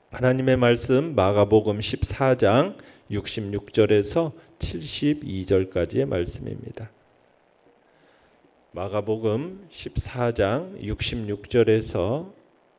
하나님의 말씀 마가복음 14장 66절에서 72절까지의 말씀입니다. 마가복음 14장 66절에서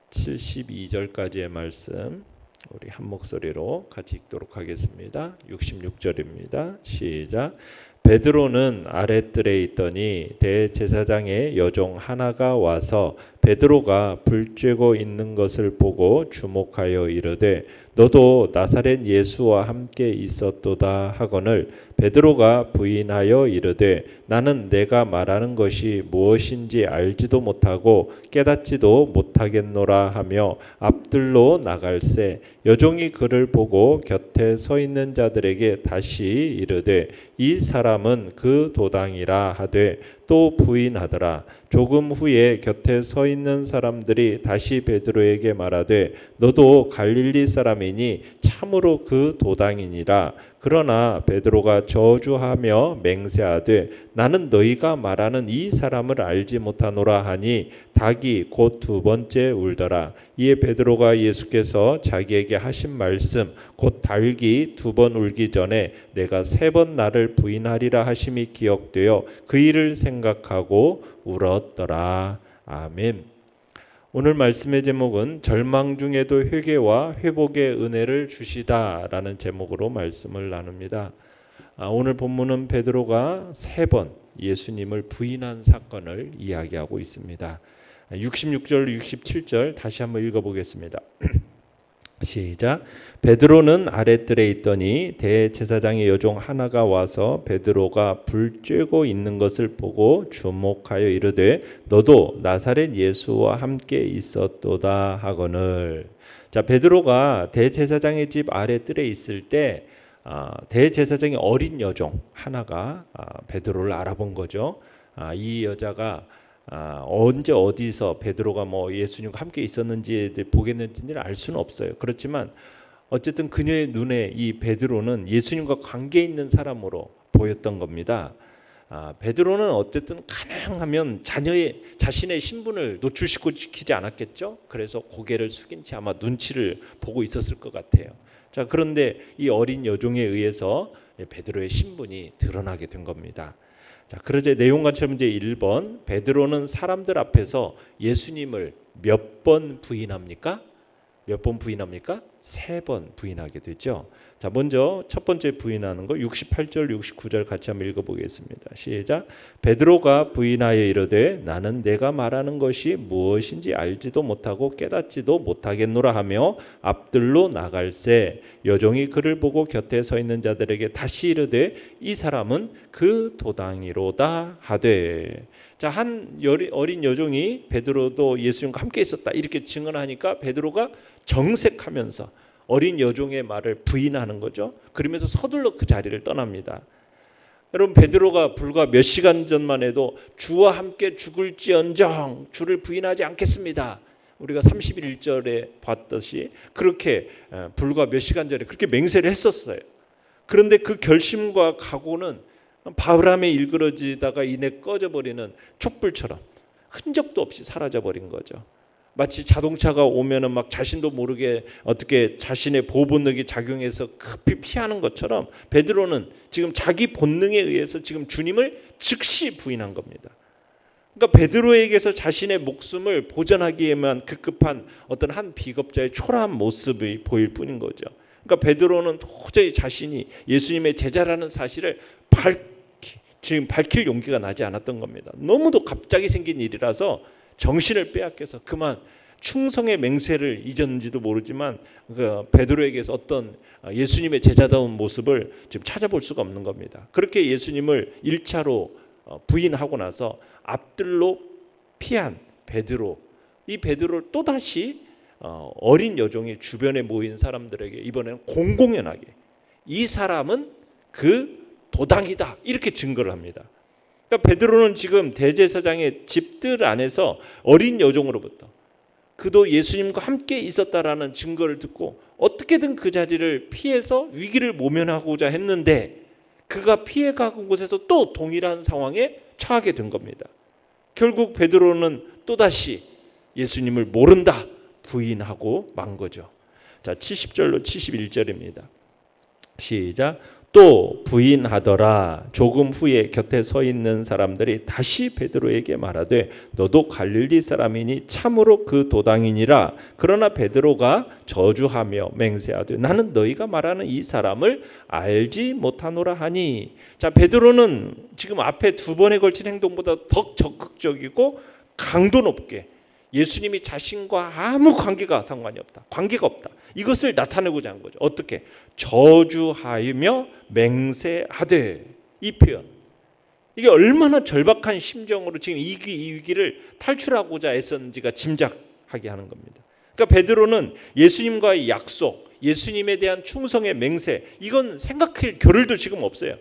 72절까지의 말씀 우리 한 목소리로 같이 읽도록 하겠습니다. 66절입니다. 시작. 베드로는 아랫뜰에 있더니 대제사장의 여종 하나가 와서 베드로가 불 쬐고 있는 것을 보고 주목하여 이르되 너도 나사렛 예수와 함께 있었도다 하거늘 베드로가 부인하여 이르되 나는 내가 말하는 것이 무엇인지 알지도 못하고 깨닫지도 못하겠노라 하며 앞들로 나갈새 여종이 그를 보고 곁에 서 있는 자들에게 다시 이르되 이 사람은 그 도당이라 하되 또 부인하더라. 조금 후에 곁에 서 있는 사람들이 다시 베드로에게 말하되 너도 갈릴리 사람이니 참으로 그 도당이니라. 그러나 베드로가 저주하며 맹세하되 나는 너희가 말하는 이 사람을 알지 못하노라 하니 닭이 곧 두 번째 울더라. 이에 베드로가 예수께서 자기에게 하신 말씀 곧 닭이 두 번 울기 전에 내가 세 번 나를 부인하리라 하심이 기억되어 그 일을 생각하고 울었더라. 아멘. 오늘 말씀의 제목은 절망 중에도 회개와 회복의 은혜를 주시다라는 제목으로 말씀을 나눕니다. 오늘 본문은 베드로가 세 번 예수님을 부인한 사건을 이야기하고 있습니다. 66절, 67절 다시 한번 읽어보겠습니다. 시작. 베드로는 아랫뜰에 있더니 대제사장의 여종 하나가 와서 베드로가 불 쬐고 있는 것을 보고 주목하여 이르되 너도 나사렛 예수와 함께 있었도다 하거늘. 자, 베드로가 대제사장의 집 아랫뜰에 있을 때 대제사장의 어린 여종 하나가 베드로를 알아본 거죠. 이 여자가 언제 어디서 베드로가 예수님과 함께 있었는지에 대해 보겠는지는 알 수는 없어요. 그렇지만 어쨌든 그녀의 눈에 이 베드로는 예수님과 관계 있는 사람으로 보였던 겁니다. 베드로는 어쨌든 가능하면 자신의 신분을 노출시키지 않았겠죠. 그래서 고개를 숙인 채 아마 눈치를 보고 있었을 것 같아요. 자, 그런데 이 어린 여종에 의해서 베드로의 신분이 드러나게 된 겁니다. 자, 그러자 내용 관찰 문제 1번. 베드로는 사람들 앞에서 예수님을 몇 번 부인합니까? 몇 번 부인합니까? 3번 부인하게 되죠. 자, 먼저 첫 번째 부인하는 거 68절 69절 같이 한번 읽어보겠습니다. 시작. 베드로가 부인하여 이르되 나는 내가 말하는 것이 무엇인지 알지도 못하고 깨닫지도 못하겠노라 하며 앞들로 나갈새 여종이 그를 보고 곁에 서 있는 자들에게 다시 이르되 이 사람은 그 도당이로다 하되. 자, 한 어린 여종이 베드로도 예수님과 함께 있었다 이렇게 증언하니까 베드로가 정색하면서 어린 여종의 말을 부인하는 거죠. 그러면서 서둘러 그 자리를 떠납니다. 여러분, 베드로가 불과 몇 시간 전만 해도 주와 함께 죽을지언정 주를 부인하지 않겠습니다. 우리가 31절에 봤듯이 그렇게 불과 몇 시간 전에 그렇게 맹세를 했었어요. 그런데 그 결심과 각오는 바람에 일그러지다가 이내 꺼져버리는 촛불처럼 흔적도 없이 사라져버린 거죠. 마치 자동차가 오면은 막 자신도 모르게 어떻게 자신의 보호 본능이 작용해서 급히 피하는 것처럼 베드로는 지금 자기 본능에 의해서 지금 주님을 즉시 부인한 겁니다. 그러니까 베드로에게서 자신의 목숨을 보전하기에만 급급한 어떤 한 비겁자의 초라한 모습이 보일 뿐인 거죠. 그러니까 베드로는 도저히 자신이 예수님의 제자라는 사실을 지금 밝힐 용기가 나지 않았던 겁니다. 너무도 갑자기 생긴 일이라서 정신을 빼앗겨서 그만 충성의 맹세를 잊었는지도 모르지만 그 베드로에게서 어떤 예수님의 제자다운 모습을 지금 찾아볼 수가 없는 겁니다. 그렇게 예수님을 1차로 부인하고 나서 앞들로 피한 베드로, 이 베드로를 또다시 어린 여종이 주변에 모인 사람들에게 이번에는 공공연하게 이 사람은 그 도당이다 이렇게 증거를 합니다. 그러니까 베드로는 지금 대제사장의 집들 안에서 어린 여종으로부터 그도 예수님과 함께 있었다라는 증거를 듣고 어떻게든 그 자리를 피해서 위기를 모면하고자 했는데 그가 피해가는 곳에서 또 동일한 상황에 처하게 된 겁니다. 결국 베드로는 또다시 예수님을 모른다 부인하고 만 거죠. 자, 70절로 71절입니다. 시작. 또 부인하더라. 조금 후에 곁에 서 있는 사람들이 다시 베드로에게 말하되 너도 갈릴리 사람이니 참으로 그 도당이니라. 그러나 베드로가 저주하며 맹세하되 나는 너희가 말하는 이 사람을 알지 못하노라 하니. 자, 베드로는 지금 앞에 두 번에 걸친 행동보다 더 적극적이고 강도 높게 예수님이 자신과 아무 상관이 없다. 관계가 없다. 이것을 나타내고자 한 거죠. 어떻게? 저주하며 맹세하되. 이 표현. 이게 얼마나 절박한 심정으로 지금 이 위기를 탈출하고자 애썼는지가 짐작하게 하는 겁니다. 그러니까 베드로는 예수님과의 약속, 예수님에 대한 충성의 맹세, 이건 생각할 겨를도 지금 없어요.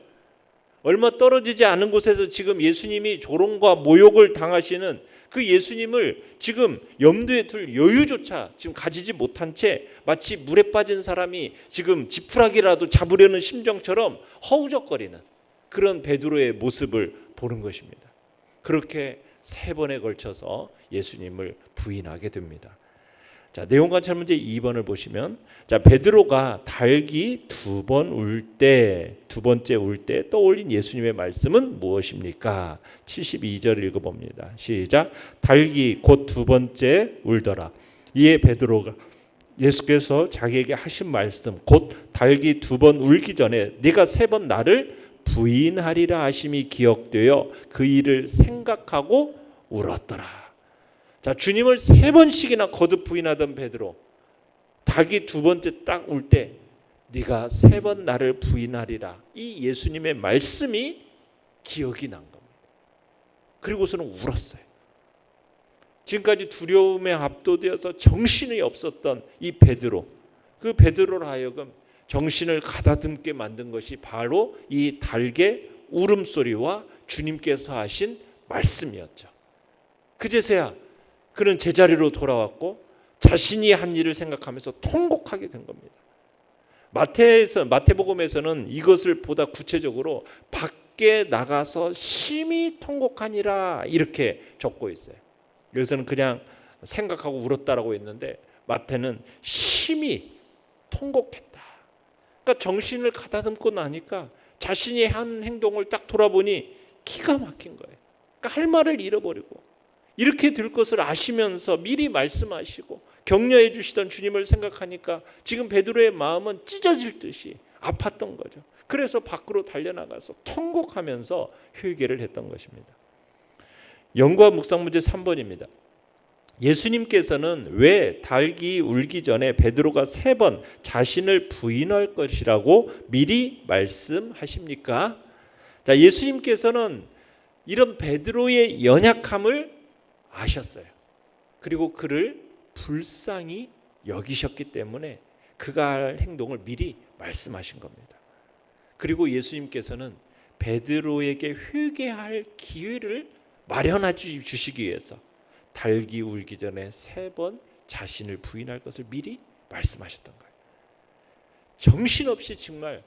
얼마 떨어지지 않은 곳에서 지금 예수님이 조롱과 모욕을 당하시는 그 예수님을 지금 염두에 둘 여유조차 지금 가지지 못한 채 마치 물에 빠진 사람이 지금 지푸라기라도 잡으려는 심정처럼 허우적거리는 그런 베드로의 모습을 보는 것입니다. 그렇게 3번에 걸쳐서 예수님을 부인하게 됩니다. 자, 내용 관찰 문제 2번을 보시면, 자, 베드로가 닭이 2번 울 때, 두 번째 울 때 떠올린 예수님의 말씀은 무엇입니까? 72절 읽어봅니다. 시작. 닭이 곧 2번째 울더라. 이에 베드로가 예수께서 자기에게 하신 말씀, 곧 닭이 2번 울기 전에 네가 3번 나를 부인하리라 하심이 기억되어 그 일을 생각하고 울었더라. 자, 주님을 3번씩이나 거듭 부인하던 베드로, 닭이 2번째 딱 울 때 네가 3번 나를 부인하리라, 이 예수님의 말씀이 기억이 난 겁니다. 그리고서는 울었어요. 지금까지 두려움에 압도되어서 정신이 없었던 이 베드로, 그 베드로로 하여금 정신을 가다듬게 만든 것이 바로 이 닭의 울음소리와 주님께서 하신 말씀이었죠. 그제서야 그는 제자리로 돌아왔고 자신이 한 일을 생각하면서 통곡하게 된 겁니다. 마태복음에서는 이것을 보다 구체적으로 밖에 나가서 심히 통곡하니라 이렇게 적고 있어요. 여기서는 그냥 생각하고 울었다라고 했는데 마태는 심히 통곡했다. 그러니까 정신을 가다듬고 나니까 자신이 한 행동을 딱 돌아보니 기가 막힌 거예요. 그러니까 할 말을 잃어버리고, 이렇게 될 것을 아시면서 미리 말씀하시고 격려해 주시던 주님을 생각하니까 지금 베드로의 마음은 찢어질 듯이 아팠던 거죠. 그래서 밖으로 달려나가서 통곡하면서 회개를 했던 것입니다. 연구와 묵상 문제 3번입니다. 예수님께서는 왜 닭이 울기 전에 베드로가 3번 자신을 부인할 것이라고 미리 말씀하십니까? 자, 예수님께서는 이런 베드로의 연약함을 아셨어요. 그리고 그를 불쌍히 여기셨기 때문에 그가 할 행동을 미리 말씀하신 겁니다. 그리고 예수님께서는 베드로에게 회개할 기회를 마련해 주시기 위해서 닭이 울기 전에 3번 자신을 부인할 것을 미리 말씀하셨던 거예요. 정신없이 정말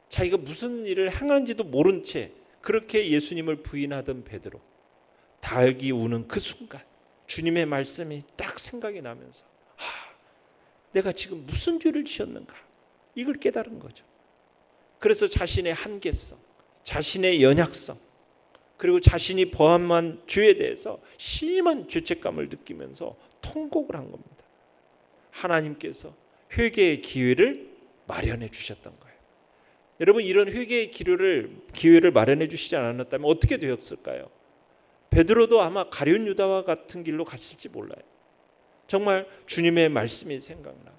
자기가 무슨 일을 행하는지도 모른 채 그렇게 예수님을 부인하던 베드로, 닭이 우는 그 순간 주님의 말씀이 딱 생각이 나면서 내가 지금 무슨 죄를 지었는가, 이걸 깨달은 거죠. 그래서 자신의 한계성, 자신의 연약성, 그리고 자신이 범한 죄에 대해서 심한 죄책감을 느끼면서 통곡을 한 겁니다. 하나님께서 회개의 기회를 마련해 주셨던 거예요. 여러분, 이런 회개의 기회를 마련해 주시지 않았다면 어떻게 되었을까요? 베드로도 아마 가룟 유다와 같은 길로 갔을지 몰라요. 정말 주님의 말씀이 생각나고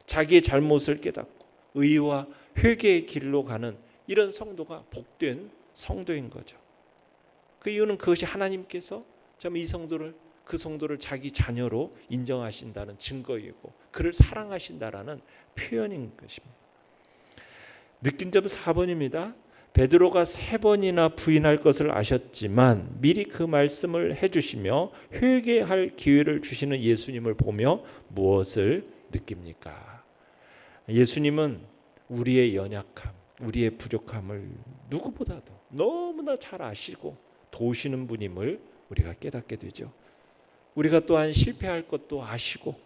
자기의 잘못을 깨닫고 의와 회개의 길로 가는 이런 성도가 복된 성도인 거죠. 그 이유는 그것이 하나님께서 이 성도를, 그 성도를 자기 자녀로 인정하신다는 증거이고 그를 사랑하신다라는 표현인 것입니다. 느낀 점 4번입니다. 베드로가 3번이나 부인할 것을 아셨지만 미리 그 말씀을 해주시며 회개할 기회를 주시는 예수님을 보며 무엇을 느낍니까? 예수님은 우리의 연약함, 우리의 부족함을 누구보다도 너무나 잘 아시고 도우시는 분임을 우리가 깨닫게 되죠. 우리가 또한 실패할 것도 아시고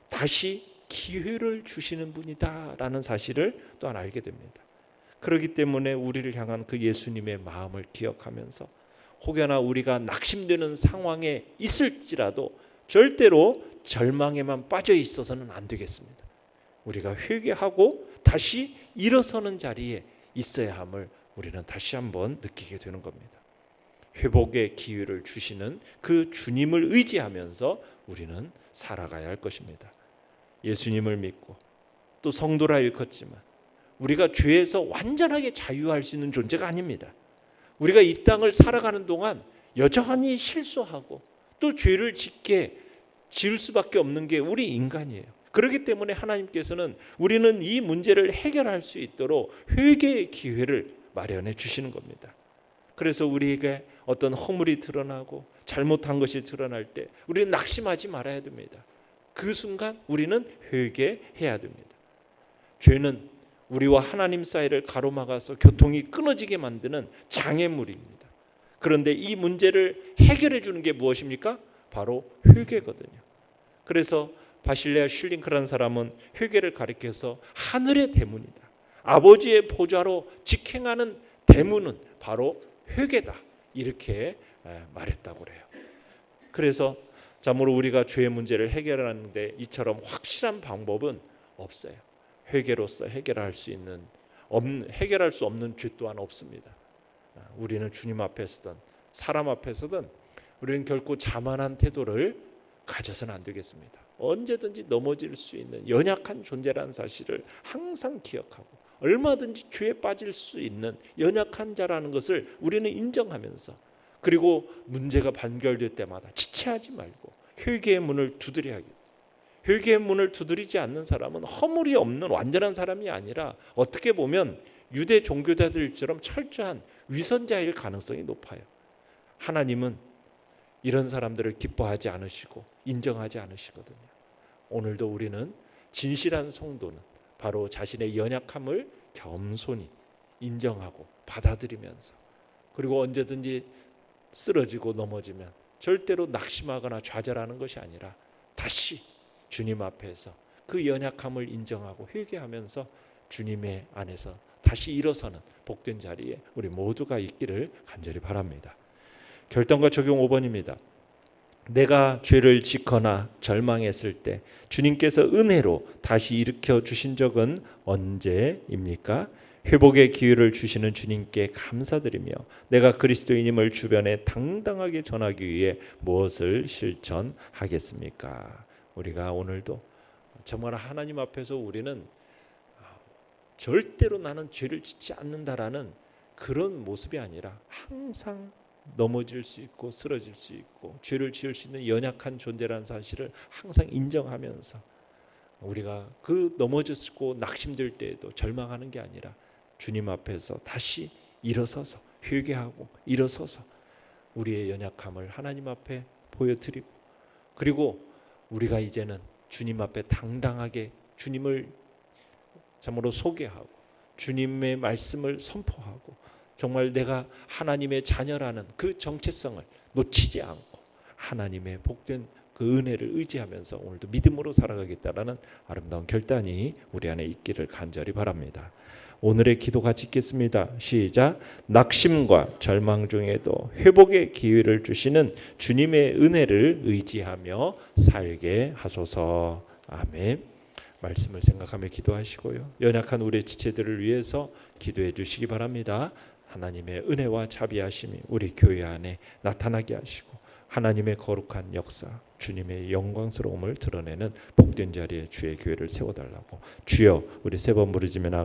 다시 기회를 주시는 분이다라는 사실을 또한 알게 됩니다. 그렇기 때문에 우리를 향한 그 예수님의 마음을 기억하면서 혹여나 우리가 낙심되는 상황에 있을지라도 절대로 절망에만 빠져 있어서는 안 되겠습니다. 우리가 회개하고 다시 일어서는 자리에 있어야 함을 우리는 다시 한번 느끼게 되는 겁니다. 회복의 기회를 주시는 그 주님을 의지하면서 우리는 살아가야 할 것입니다. 예수님을 믿고 또 성도라 일컫지만 우리가 죄에서 완전하게 자유할 수 있는 존재가 아닙니다. 우리가 이 땅을 살아가는 동안 여전히 실수하고 또 죄를 지을 수밖에 없는 게 우리 인간이에요. 그렇기 때문에 하나님께서는 우리는 이 문제를 해결할 수 있도록 회개의 기회를 마련해 주시는 겁니다. 그래서 우리에게 어떤 허물이 드러나고 잘못한 것이 드러날 때 우리는 낙심하지 말아야 됩니다. 그 순간 우리는 회개해야 됩니다. 죄는 우리와 하나님 사이를 가로막아서 교통이 끊어지게 만드는 장애물입니다. 그런데 이 문제를 해결해 주는 게 무엇입니까? 바로 회개거든요. 그래서 바실레아 슐링크라는 사람은 회개를 가리켜서 하늘의 대문이다. 아버지의 보좌로 직행하는 대문은 바로 회개다. 이렇게 말했다고 그래요. 그래서 참으로 우리가 죄의 문제를 해결하는데 이처럼 확실한 방법은 없어요. 회개로서 해결할 수 없는 죄 또한 없습니다. 우리는 주님 앞에서든 사람 앞에서든 우리는 결코 자만한 태도를 가져서는 안 되겠습니다. 언제든지 넘어질 수 있는 연약한 존재라는 사실을 항상 기억하고 얼마든지 죄에 빠질 수 있는 연약한 자라는 것을 우리는 인정하면서 그리고 문제가 반결될 때마다 지체하지 말고 회개의 문을 두드려야겠다. 회개의 문을 두드리지 않는 사람은 허물이 없는 완전한 사람이 아니라 어떻게 보면 유대 종교자들처럼 철저한 위선자일 가능성이 높아요. 하나님은 이런 사람들을 기뻐하지 않으시고 인정하지 않으시거든요. 오늘도 우리는 진실한 성도는 바로 자신의 연약함을 겸손히 인정하고 받아들이면서 그리고 언제든지 쓰러지고 넘어지면 절대로 낙심하거나 좌절하는 것이 아니라 다시 주님 앞에서 그 연약함을 인정하고 회개하면서 주님의 안에서 다시 일어서는 복된 자리에 우리 모두가 있기를 간절히 바랍니다. 결단과 적용 5번입니다. 내가 죄를 짓거나 절망했을 때 주님께서 은혜로 다시 일으켜 주신 적은 언제입니까? 회복의 기회를 주시는 주님께 감사드리며 내가 그리스도인임을 주변에 당당하게 전하기 위해 무엇을 실천하겠습니까? 우리가 오늘도 정말 하나님 앞에서 우리는 절대로 나는 죄를 짓지 않는다라는 그런 모습이 아니라 항상 넘어질 수 있고 쓰러질 수 있고 죄를 지을 수 있는 연약한 존재라는 사실을 항상 인정하면서 우리가 그 넘어졌고 낙심될 때에도 절망하는 게 아니라 주님 앞에서 다시 일어서서 회개하고 일어서서 우리의 연약함을 하나님 앞에 보여드리고 그리고 우리가 이제는 주님 앞에 당당하게 주님을 참으로 소개하고 주님의 말씀을 선포하고 정말 내가 하나님의 자녀라는 그 정체성을 놓치지 않고 하나님의 복된 그 은혜를 의지하면서 오늘도 믿음으로 살아가겠다라는 아름다운 결단이 우리 안에 있기를 간절히 바랍니다. 오늘의 기도 같이 읽겠습니다. 시작. 낙심과 절망 중에도 회복의 기회를 주시는 주님의 은혜를 의지하며 살게 하소서. 아멘. 말씀을 생각하며 기도하시고요. 연약한 우리의 지체들을 위해서 기도해 주시기 바랍니다. 하나님의 은혜와 자비하심이 우리 교회 안에 나타나게 하시고 하나님의 거룩한 역사, 주님의 영광스러움을 드러내는 복된 자리에 주의 교회를 세워달라고 주여 우리 세 번 부르짖으며 나아가